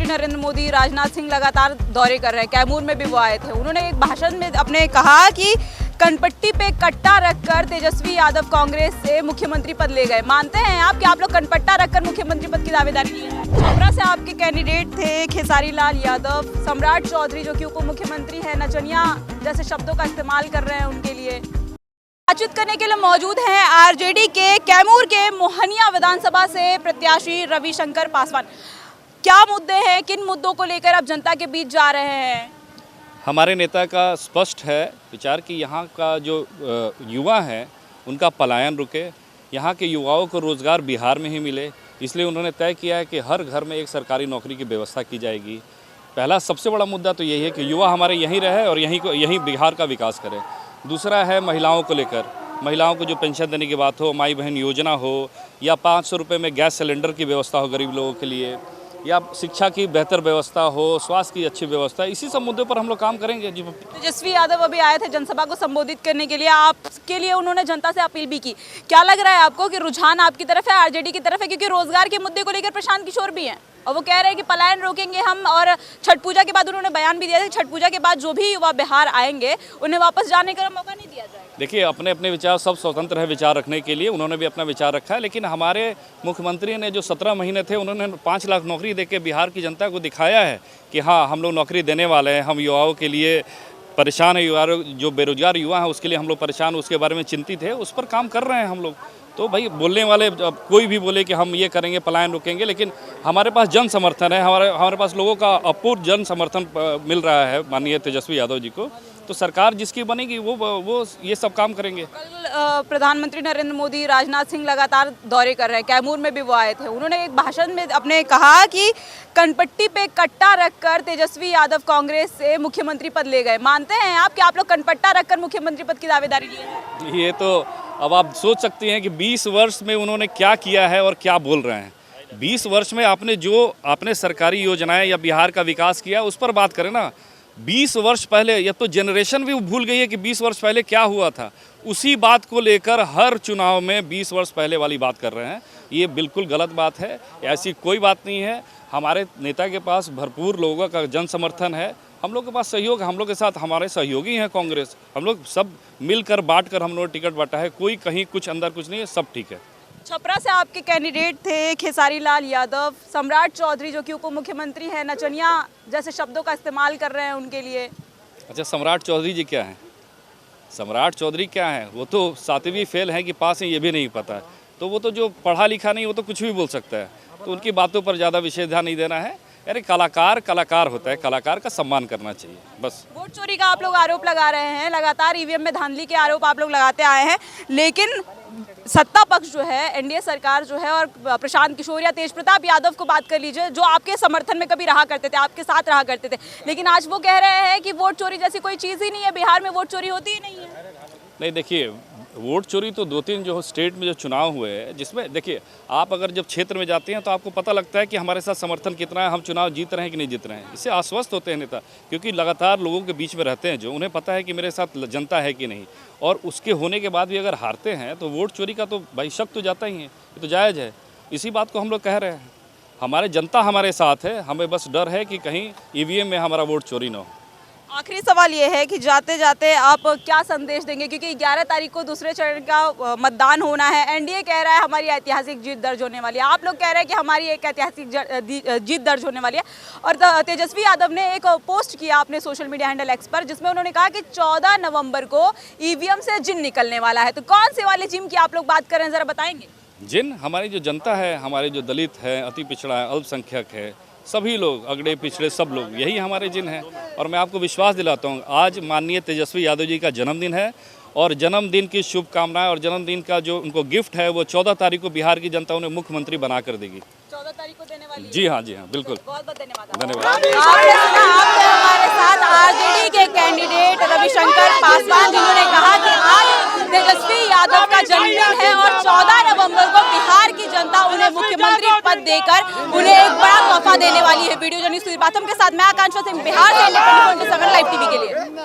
प्रधानमंत्री नरेंद्र मोदी, राजनाथ सिंह लगातार दौरे कर रहे हैं। कैमूर में भी वो आए थे। उन्होंने एक भाषण में अपने कहा कि कनपट्टी पे कट्टा रखकर तेजस्वी यादव कांग्रेस से मुख्यमंत्री पद ले गए। मानते हैं आप कि आप लोग कनपट्टा रखकर मुख्यमंत्री पद की दावेदारी की है? छपरा से आपके कैंडिडेट थे खेसारी लाल यादव, सम्राट चौधरी जो कि उप मुख्यमंत्री है, नचनिया जैसे शब्दों का इस्तेमाल कर रहे हैं उनके लिए। बातचीत करने के लिए मौजूद हैं आरजेडी के कैमूर के मोहनिया विधानसभा से प्रत्याशी रविशंकर पासवान। क्या मुद्दे हैं, किन मुद्दों को लेकर आप जनता के बीच जा रहे हैं? हमारे नेता का स्पष्ट है विचार कि यहाँ का जो युवा है उनका पलायन रुके, यहाँ के युवाओं को रोज़गार बिहार में ही मिले, इसलिए उन्होंने तय किया है कि हर घर में एक सरकारी नौकरी की व्यवस्था की जाएगी। पहला सबसे बड़ा मुद्दा तो यही है कि युवा हमारे यहीं रहे और यहीं बिहार का विकास करे। दूसरा है महिलाओं को लेकर, महिलाओं को जो पेंशन देने की बात हो, माई बहन योजना हो, या 500 रुपये में गैस सिलेंडर की व्यवस्था हो गरीब लोगों के लिए, या शिक्षा की बेहतर व्यवस्था हो, स्वास्थ्य की अच्छी व्यवस्था, इसी सब मुद्दों पर हम लोग काम करेंगे। जी, तेजस्वी यादव अभी आए थे जनसभा को संबोधित करने के लिए, आपके लिए उन्होंने जनता से अपील भी की। क्या लग रहा है आपको कि रुझान आपकी तरफ है, आरजेडी की तरफ है? क्योंकि रोजगार के मुद्दे को लेकर प्रशांत किशोर भी हैं और वो कह रहे हैं कि पलायन रोकेंगे हम, और छठ पूजा के बाद उन्होंने बयान भी दिया था, छठ पूजा के बाद जो भी युवा बिहार आएंगे उन्हें वापस जाने का मौका नहीं दिया जाएगा। देखिए, अपने अपने विचार, सब स्वतंत्र है विचार रखने के लिए, उन्होंने भी अपना विचार रखा है। लेकिन हमारे मुख्यमंत्री ने जो 17 महीने थे उन्होंने 5 लाख नौकरी देके बिहार की जनता को दिखाया है कि हाँ, हम लोग नौकरी देने वाले हैं, हम युवाओं के लिए परेशान है, युवा जो बेरोजगार युवा हैं उसके लिए हम लोग परेशान, उसके बारे में चिंतित है, उस पर काम कर रहे हैं हम लोग। तो भाई, बोलने वाले कोई भी बोले कि हम ये करेंगे, पलायन रोकेंगे, लेकिन हमारे पास जन समर्थन है, हमारे पास लोगों का अपूर्व जन समर्थन मिल रहा है माननीय तेजस्वी यादव जी को। तो सरकार जिसकी बनेगी वो ये सब काम करेंगे। कल प्रधानमंत्री नरेंद्र मोदी, राजनाथ सिंह लगातार दौरे कर रहे हैं। कैमूर में भी वो आए थे। उन्होंने एक भाषण में अपने कहा कि कनपट्टी पे कट्टा रखकर तेजस्वी यादव कांग्रेस से मुख्यमंत्री पद ले गए। मानते हैं आप कि आप लोग कनपट्टा रखकर मुख्यमंत्री पद की दावेदारी की है? ये तो अब आप सोच सकती हैं कि 20 वर्ष में उन्होंने क्या किया है और क्या बोल रहे हैं। 20 वर्ष में आपने सरकारी योजनाएं या बिहार का विकास किया, उस पर बात करें ना। 20 वर्ष पहले, या तो जनरेशन भी भूल गई है कि 20 वर्ष पहले क्या हुआ था। उसी बात को लेकर हर चुनाव में 20 वर्ष पहले वाली बात कर रहे हैं। ये बिल्कुल गलत बात है, ऐसी कोई बात नहीं है। हमारे नेता के पास भरपूर लोगों का जन समर्थन है, हम लोग के पास सहयोग है, हम लोग के साथ हमारे सहयोगी हैं कांग्रेस। हम लोग सब मिलकर बांट हम लोग टिकट बांटा है, कोई कहीं कुछ अंदर कुछ नहीं है, सब ठीक है। छपरा से आपके कैंडिडेट थे खेसारी लाल यादव, सम्राट चौधरी जो कि उप मुख्यमंत्री है, नचनिया जैसे शब्दों का इस्तेमाल कर रहे हैं उनके लिए। अच्छा, सम्राट चौधरी जी क्या हैं? सम्राट चौधरी क्या हैं? वो तो 7वीं फेल हैं कि पास हैं ये भी नहीं पता है। तो वो तो जो पढ़ा लिखा नहीं, वो तो कुछ भी बोल सकता है। तो उनकी बातों पर ज़्यादा विशेष ध्यान नहीं देना है। अरे कलाकार होता है, कलाकार का सम्मान करना चाहिए बस। वोट चोरी का आप लोग आरोप लगा रहे हैं, लगातार ईवीएम में धांधली के आरोप आप लोग लगाते आए हैं, लेकिन सत्ता पक्ष जो है, एनडीए सरकार जो है, और प्रशांत किशोर या तेज प्रताप यादव को बात कर लीजिए, जो आपके समर्थन में कभी रहा करते थे, आपके साथ रहा करते थे, लेकिन आज वो कह रहे हैं कि वोट चोरी जैसी कोई चीज़ ही नहीं है, बिहार में वोट चोरी होती ही नहीं है। नहीं, देखिए, वोट चोरी तो 2-3 जो स्टेट में जो चुनाव हुए हैं, जिसमें देखिए आप अगर जब क्षेत्र में जाते हैं तो आपको पता लगता है कि हमारे साथ समर्थन कितना है, हम चुनाव जीत रहे हैं कि नहीं जीत रहे हैं। इससे आश्वस्त होते हैं नेता, क्योंकि लगातार लोगों के बीच में रहते हैं, जो उन्हें पता है कि मेरे साथ जनता है कि नहीं। और उसके होने के बाद भी अगर हारते हैं तो वोट चोरी का तो भाई शक तो जाता ही है, ये तो जायज़ है। इसी बात को हम लोग कह रहे हैं, हमारे जनता हमारे साथ है, हमें बस डर है कि कहीं ईवीएम में हमारा वोट चोरी ना हो। आखिरी सवाल ये है कि जाते जाते आप क्या संदेश देंगे, क्योंकि 11 तारीख को दूसरे चरण का मतदान होना है। एनडीए कह रहा है हमारी ऐतिहासिक जीत दर्ज होने वाली है, आप लोग कह रहे हैं कि हमारी एक ऐतिहासिक जीत दर्ज होने वाली है। और तेजस्वी यादव ने एक पोस्ट किया अपने सोशल मीडिया हैंडल एक्स पर, जिसमें उन्होंने कहा कि 14 नवंबर को ईवीएम से जिन निकलने वाला है। तो कौन से वाले जिन की आप लोग बात कर रहे हैं, ज़रा बताएंगे? जिन हमारी जो जनता है, हमारे जो दलित है, अति पिछड़ा है, अल्पसंख्यक है, सभी लोग, अगड़े पिछड़े सब लोग, यही हमारे जिन हैं। और मैं आपको विश्वास दिलाता हूँ, आज माननीय तेजस्वी यादव जी का जन्मदिन है, और जन्मदिन की शुभकामनाएं और जन्मदिन का जो उनको गिफ्ट है वो 14 तारीख को बिहार की जनता उन्हें मुख्यमंत्री बना कर देगी। 14 तारीख को देने वाली? जी हाँ, बिल्कुल। बहुत बहुत धन्यवाद। धन्यवाद। आपने हमारे साथ आरजेडी के कैंडिडेट रविशंकर पासवान, जिन्होंने कहा कि आज तेजस्वी यादव का जन्मदिन है और 14 नवंबर को बिहार की जनता उन्हें मुख्यमंत्री पद देकर उन्हें एक बड़ा तोहफा देने वाली है। वीडियो जर्नलिस्ट बातम के साथ मैं आकांक्षा सिंह, बिहार से लाइव टीवी के लिए।